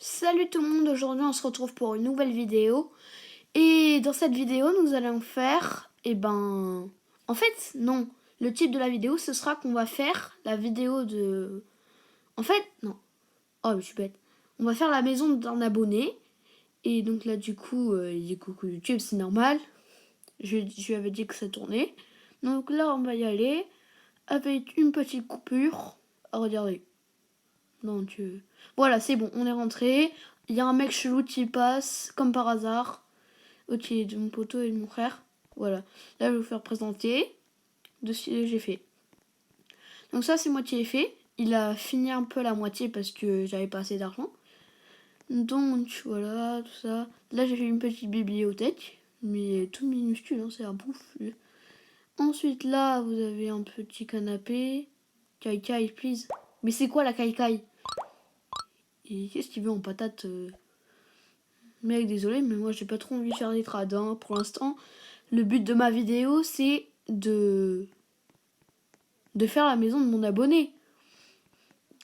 Salut tout le monde, aujourd'hui on se retrouve pour une nouvelle vidéo. Et dans cette vidéo nous allons faire, en fait non, le titre de la vidéo ce sera qu'on va faire la vidéo de... En fait, non, oh je suis bête. On va faire la maison d'un abonné. Et donc là du coup, il dit coucou YouTube, c'est normal. Je lui avais dit que ça tournait. Donc là on va y aller avec une petite coupure. Oh, regardez. Non, tu... Voilà, c'est bon, on est rentré. Il y a un mec chelou qui passe, comme par hasard. Ok, de mon poteau et de mon frère. Voilà. Là, je vais vous faire présenter de ce que j'ai fait. Donc ça, c'est moi qui l'ai fait. Il a fini un peu la moitié parce que j'avais pas assez d'argent. Donc, voilà, tout ça. Là, j'ai fait une petite bibliothèque. Mais tout minuscule, hein, c'est un bouffe. Ensuite, là, vous avez un petit canapé. Kai, please. Mais c'est quoi la kai? Et qu'est-ce qu'il veut en patate Mec, désolé, mais moi j'ai pas trop envie de faire des trades. Hein. Pour l'instant, le but de ma vidéo, c'est de faire la maison de mon abonné.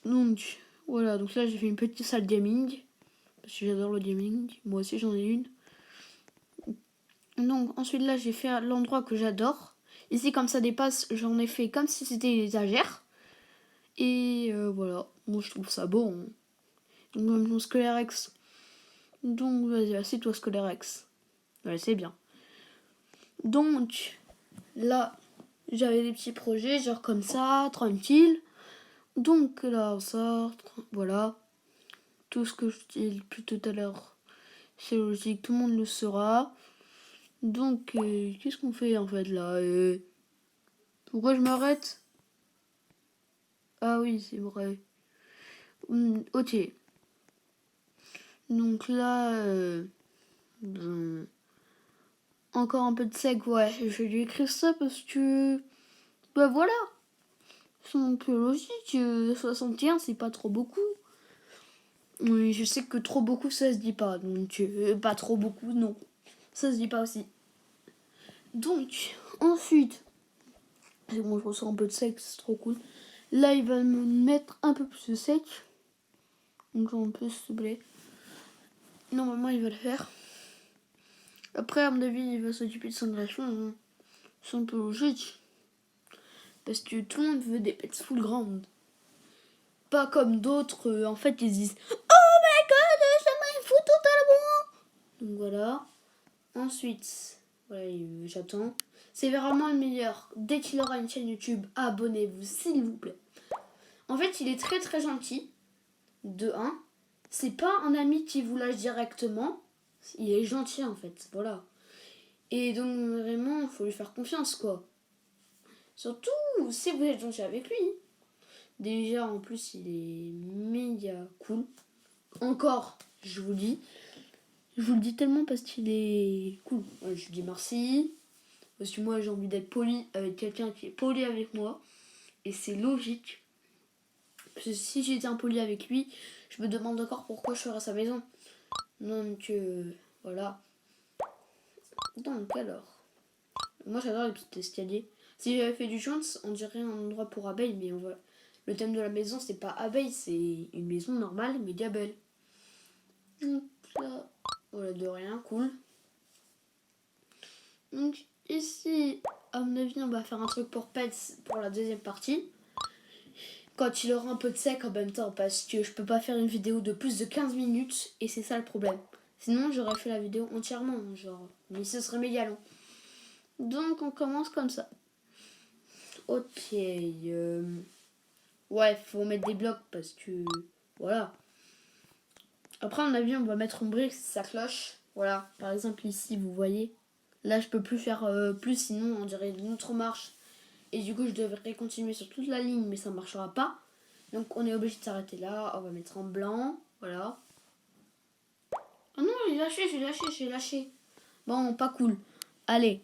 Donc, voilà. Donc là, j'ai fait une petite salle gaming. Parce que j'adore le gaming. Moi aussi, j'en ai une. Donc, ensuite, là, j'ai fait l'endroit que j'adore. Ici, comme ça dépasse, j'en ai fait comme si c'était une étagère. Et voilà. Moi, je trouve ça beau. Hein. Donc, mon Scolarex. Donc, vas-y, assieds-toi, Scolarex. Ouais, c'est bien. Donc, là, j'avais des petits projets, genre comme ça, tranquille. Donc là, on sort, voilà. Tout ce que je dis depuis tout à l'heure, c'est logique, tout le monde le saura. Donc, qu'est-ce qu'on fait en fait là Pourquoi je m'arrête? Ah oui, c'est vrai. Ok. Donc là, encore un peu de sec, ouais. Je vais lui écrire ça parce que... Bah voilà. C'est un peu logique. 61, c'est pas trop beaucoup. Oui, je sais que trop beaucoup, ça se dit pas. Donc, pas trop beaucoup, non. Ça se dit pas aussi. Donc, ensuite, c'est bon, je ressens un peu de sec, c'est trop cool. Là, il va me mettre un peu plus de sec. Donc, un peu, s'il te plaît. Normalement, il va le faire. Après, à mon avis, il va s'occuper de son greffon. Hein. C'est un peu logique. Parce que tout le monde veut des pets full ground. Pas comme d'autres, en fait, ils disent oh my god, ça m'a foutu totalement. Donc voilà. Ensuite, voilà, j'attends. C'est vraiment le meilleur. Dès qu'il aura une chaîne YouTube, abonnez-vous, s'il vous plaît. En fait, il est très très gentil. De 1. C'est pas un ami qui vous lâche directement. Il est gentil en fait. Voilà. Et donc vraiment, il faut lui faire confiance quoi. Surtout si vous êtes gentil avec lui. Déjà, en plus, il est méga cool. Encore, je vous le dis. Je vous le dis tellement parce qu'il est cool. Ouais, je lui dis merci. Parce que moi, j'ai envie d'être poli avec quelqu'un qui est poli avec moi. Et c'est logique. Parce que si j'étais impoli avec lui, je me demande encore pourquoi je serais à sa maison. Donc, voilà. Donc, alors. Moi, j'adore les petits escaliers. Si j'avais fait du joint, on dirait un endroit pour abeilles, mais on va... Le thème de la maison, c'est pas abeille, c'est une maison normale, mais d'abeilles. Donc, là, voilà, de rien, cool. Donc, ici, à mon avis, on va faire un truc pour pets pour la deuxième partie. Quand il aura un peu de sec en même temps, parce que je peux pas faire une vidéo de plus de 15 minutes, et c'est ça le problème. Sinon, j'aurais fait la vidéo entièrement, genre, mais ce serait méga long. Donc, on commence comme ça. Ok. Ouais, faut mettre des blocs parce que... Voilà. Après, à mon avis, on va mettre une brique si ça cloche. Voilà. Par exemple, ici, vous voyez. Là, je peux plus faire plus, sinon on dirait une autre marche. Et du coup, je devrais continuer sur toute la ligne, mais ça marchera pas. Donc, on est obligé de s'arrêter là. On va mettre en blanc. Voilà. Oh non, j'ai lâché. Bon, pas cool. Allez,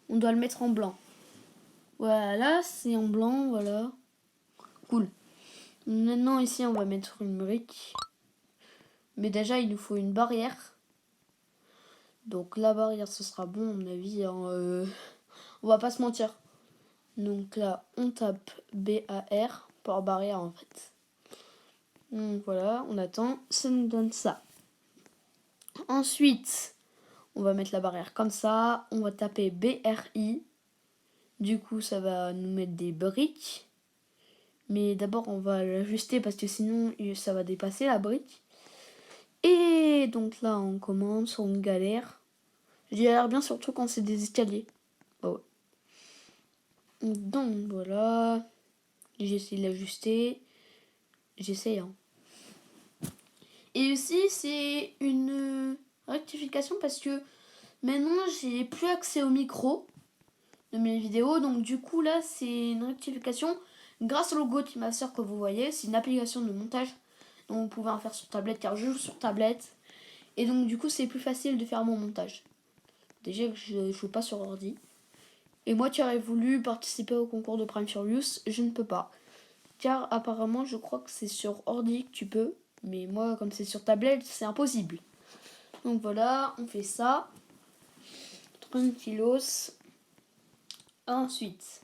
on doit le mettre en blanc. Voilà, c'est en blanc, voilà. Cool. Maintenant, ici, on va mettre une brique. Mais déjà, il nous faut une barrière. Donc, la barrière, ce sera bon, à mon avis. Hein, on va pas se mentir. Donc là, on tape BAR pour barrière, en fait. Donc voilà, on attend, ça nous donne ça. Ensuite, on va mettre la barrière comme ça, on va taper BRI. Du coup, ça va nous mettre des briques. Mais d'abord, on va l'ajuster parce que sinon, ça va dépasser la brique. Et donc là, on commence, on galère. Je galère bien surtout quand c'est des escaliers. Oh ouais. Donc voilà, j'essaie de l'ajuster. J'essaie, hein. Et aussi, c'est une rectification parce que maintenant, j'ai plus accès au micro de mes vidéos. Donc du coup, là, c'est une rectification grâce au logo de ma soeur que vous voyez. C'est une application de montage. Donc vous pouvez en faire sur tablette car je joue sur tablette. Et donc du coup, c'est plus facile de faire mon montage. Déjà que je joue pas sur ordi. Et moi qui aurais voulu participer au concours de Prime Furious, je ne peux pas. Car apparemment, je crois que c'est sur ordi que tu peux. Mais moi, comme c'est sur tablette, c'est impossible. Donc voilà, on fait ça. Tranquillos. Ensuite,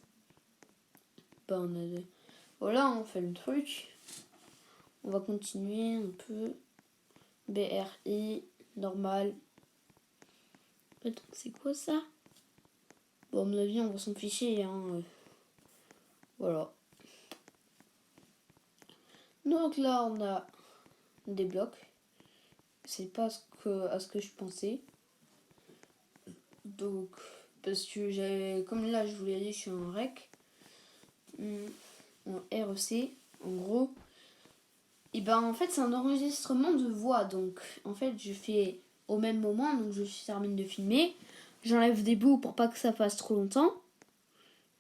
voilà, on fait le truc. On va continuer un peu. BRI, normal. Attends, c'est quoi ça? Bon, à mon avis, on va s'en ficher, hein. Voilà. Donc là, on a des blocs. C'est pas à ce que je pensais. Donc, parce que comme là, je vous l'ai dit, je suis en REC. En REC, en gros. Et ben, en fait, c'est un enregistrement de voix. Donc, en fait, je fais au même moment. Donc, je termine de filmer. J'enlève des bouts pour pas que ça fasse trop longtemps.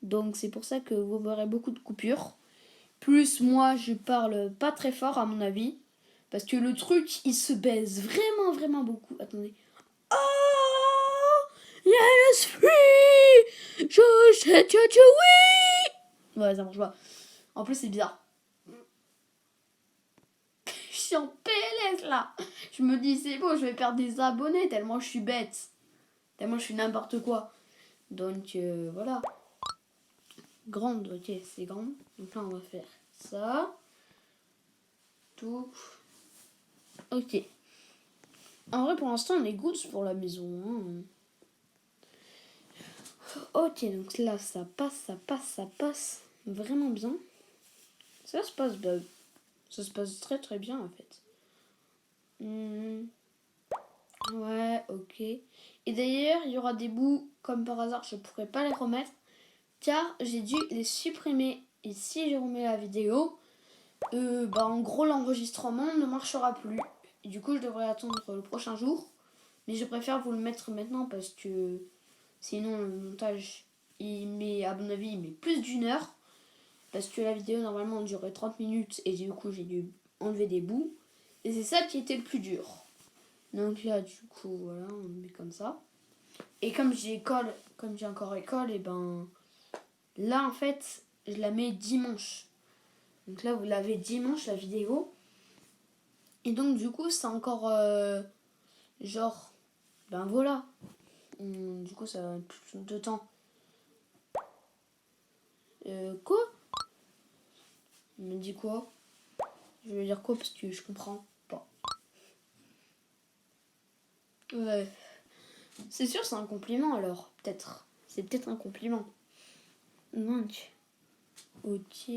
Donc, c'est pour ça que vous verrez beaucoup de coupures. Plus, moi, je parle pas très fort, à mon avis. Parce que le truc, il se baise vraiment, vraiment beaucoup. Attendez. Oh, yes, free, je sais que oui. Ouais, ça marche pas. En plus, c'est bizarre. Je suis en PLS là. Je me dis, c'est bon, je vais perdre des abonnés tellement je suis bête. Tellement je suis n'importe quoi. Donc, voilà. Grande, ok, c'est grand. Donc là, on va faire ça. Tout. Ok. En vrai, pour l'instant, on est good pour la maison. Hein. Ok, donc là, ça passe vraiment bien. Ça se passe bien. Ça se passe très très bien en fait. Ouais, ok. Et d'ailleurs, il y aura des bouts, comme par hasard, je pourrais pas les remettre, car j'ai dû les supprimer. Et si je remets la vidéo, en gros, l'enregistrement ne marchera plus. Et du coup, je devrais attendre le prochain jour. Mais je préfère vous le mettre maintenant parce que sinon, le montage, à mon avis, il met plus d'1 heure. Parce que la vidéo, normalement, durait 30 minutes et du coup, j'ai dû enlever des bouts. Et c'est ça qui était le plus dur. Donc là, du coup, voilà, on le met comme ça. Et comme j'ai encore école, et ben là, en fait, je la mets dimanche. Donc là, vous l'avez dimanche, la vidéo. Et donc, du coup, c'est encore genre, ben voilà. Du coup, ça va plus de temps. Quoi? Il me dit quoi? Je veux dire quoi parce que je comprends pas. Ouais. C'est sûr, c'est un compliment alors. Peut-être. C'est peut-être un compliment. Donc. Ok.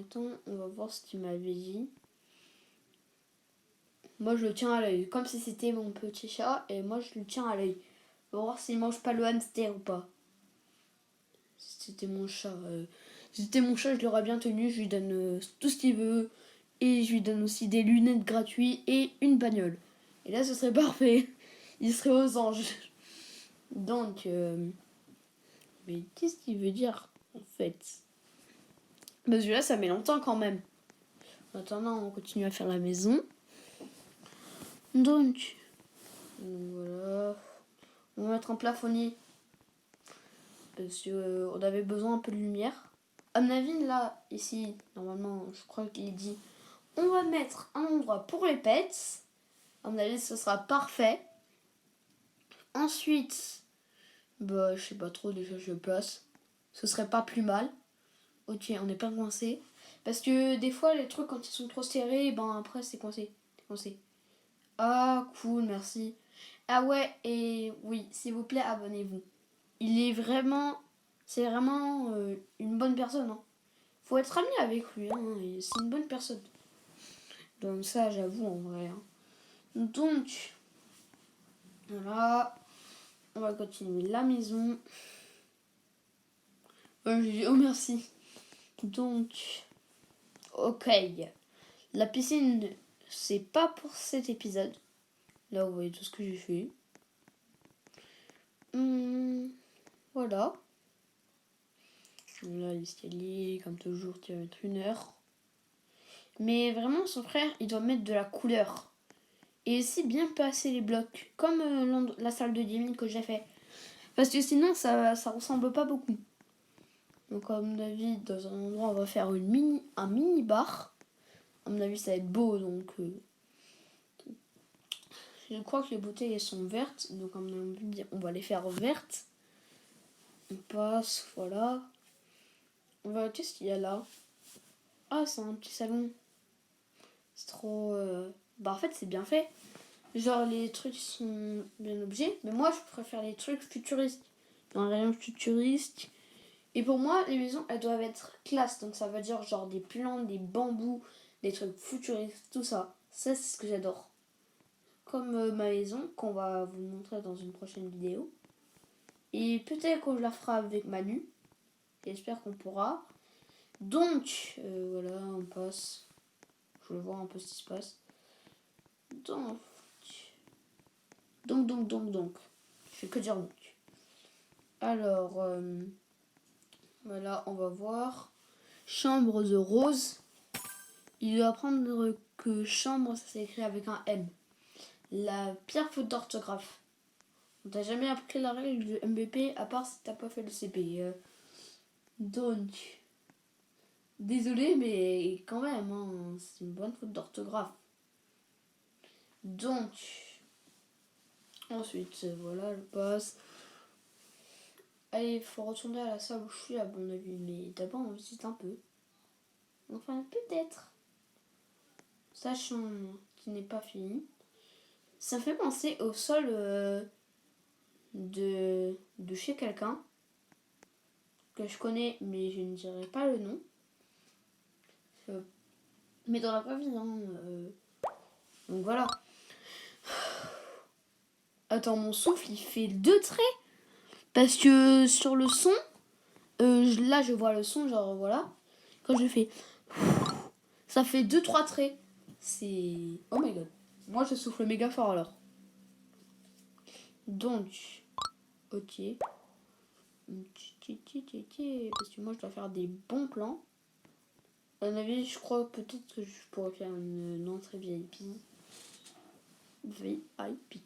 Attends, on va voir ce qu'il m'avait dit. Moi, je le tiens à l'œil. Comme si c'était mon petit chat. Et moi, je le tiens à l'œil. On va voir s'il mange pas le hamster ou pas. Si c'était mon chat. Si c'était mon chat, je l'aurais bien tenu. Je lui donne tout ce qu'il veut. Et je lui donne aussi des lunettes gratuites et une bagnole. Et là, ce serait parfait. Il serait aux anges. Donc, mais qu'est-ce qu'il veut dire en fait? Parce que là, ça met longtemps quand même. En attendant, on continue à faire la maison. Donc, voilà. On va mettre un plafonnier. Parce qu'on avait besoin un peu de lumière. À mon avis, là, ici, normalement, je crois qu'il dit on va mettre un endroit pour les pets. À mon avis, ce sera parfait. Ensuite, je sais pas trop, déjà je le place. Ce serait pas plus mal. Ok, on n'est pas coincé. Parce que des fois, les trucs, quand ils sont trop serrés, ben après, c'est coincé. C'est coincé. Ah, cool, merci. Ah ouais, et oui, s'il vous plaît, abonnez-vous. Il est vraiment... C'est vraiment une bonne personne. Hein. Faut être ami avec lui. Hein, c'est une bonne personne. Donc ça, j'avoue, en vrai. Hein. Donc, voilà. On va continuer la maison. J'ai dit, oh merci. Donc, ok. La piscine, c'est pas pour cet épisode. Là, vous voyez tout ce que j'ai fait. Voilà. Là, l'escalier, comme toujours, tu vas mettre 1 heure. Mais vraiment, son frère, il doit mettre de la couleur. Et aussi bien passer les blocs, comme la salle de gaming que j'ai fait. Parce que sinon, ça ressemble pas beaucoup. Donc, à mon avis, dans un endroit, on va faire un mini bar. À mon avis, ça va être beau, donc... je crois que les bouteilles, elles sont vertes. Donc, à mon avis, on va les faire vertes. On passe, voilà. Qu'est-ce qu'il y a là? Ah, c'est un petit salon. C'est trop... Bah, en fait, c'est bien fait. Genre, les trucs sont bien objets. Mais moi, je préfère les trucs futuristes. Un rayon futuriste. Et pour moi, les maisons, elles doivent être classe. Donc, ça veut dire genre des plantes, des bambous, des trucs futuristes, tout ça. Ça, c'est ce que j'adore. Comme ma maison, qu'on va vous montrer dans une prochaine vidéo. Et peut-être qu'on la fera avec Manu. J'espère qu'on pourra. Donc, voilà, on passe. Je veux voir un peu ce qui se passe. Donc. Je fais que dire donc. Alors, voilà, on va voir. Chambre de Rose. Il doit apprendre que chambre, ça s'écrit avec un M. La pire faute d'orthographe. On t'a jamais appris la règle du MVP à part si t'as pas fait le CP. Donc, désolé, mais quand même, hein, c'est une bonne faute d'orthographe. Donc, ensuite, voilà, je passe. Allez, il faut retourner à la salle où je suis à mon avis, mais d'abord on visite un peu. Enfin, peut-être. Sachant qu'il n'est pas fini. Ça fait penser au sol de chez quelqu'un que je connais, mais je ne dirai pas le nom. Mais dans la vraie vie, hein. Donc voilà. Attends, mon souffle, il fait 2 traits. Parce que sur le son, là je vois le son, genre voilà. Quand je fais, ça fait 2-3 traits. C'est... Oh my god. Moi je souffle méga fort alors. Donc, ok. Parce que moi je dois faire des bons plans. À mon avis, je crois peut-être que je pourrais faire une entrée VIP. VIP.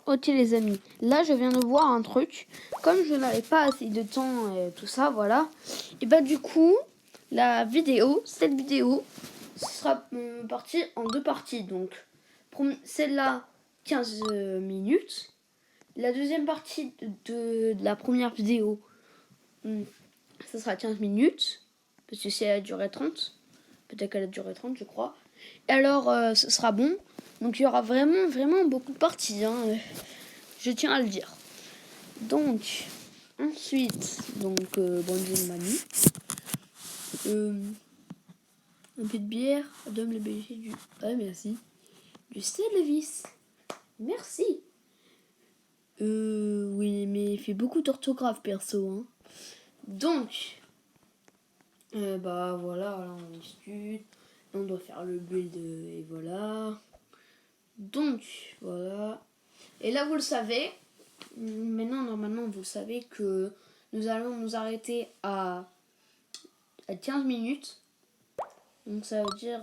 Ok les amis, là je viens de voir un truc. Comme je n'avais pas assez de temps et tout ça, voilà. Et bah du coup, cette vidéo sera partie en 2 parties. Donc, celle-là, 15 minutes. La deuxième partie de la première vidéo, ça sera 15 minutes. Parce que si elle a duré 30, peut-être qu'elle a duré 30, je crois. Et alors, ce sera bon. Donc, il y aura vraiment beaucoup de parties. Hein. Je tiens à le dire. Donc, ensuite, bonjour Manu. Un peu de bière. Donne le BG du... Ah, merci. Du Levis. Merci. Oui, mais il fait beaucoup d'orthographe perso. Hein. Donc, bah voilà, là on discute. On doit faire le build et voilà. Donc, voilà. Et là, vous le savez. Maintenant, normalement, vous savez que nous allons nous arrêter à 15 minutes. Donc, ça veut dire...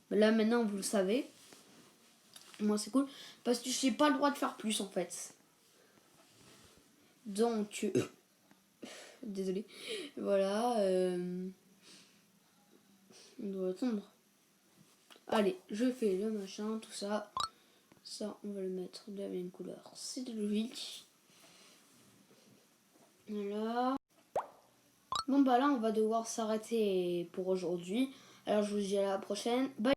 là, maintenant, vous le savez. Moi, c'est cool. Parce que je n'ai pas le droit de faire plus, en fait. Donc... désolé. Voilà. On doit attendre. Allez, je fais le machin, tout ça. Ça, on va le mettre de la même couleur. C'est logique. Voilà. Bon bah là on va devoir s'arrêter pour aujourd'hui. Alors je vous dis à la prochaine. Bye.